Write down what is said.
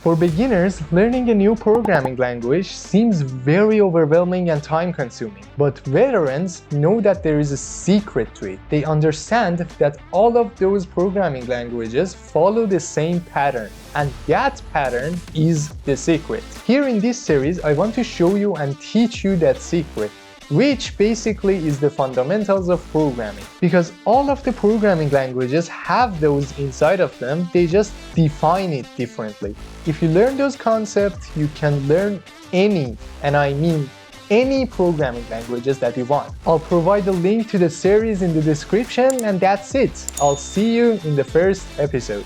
For beginners, learning a new programming language seems very overwhelming and time-consuming. But veterans know that there is a secret to it. They understand that all of those programming languages follow the same pattern, and that pattern is the secret. Here in this series, I want to show you and teach you that secret, which basically is the fundamentals of programming. Because all of the programming languages have those inside of them, they just define it differently. If you learn those concepts, you can learn any, and I mean any programming languages that you want. I'll provide a link to the series in the description, and that's it. I'll see you in the first episode.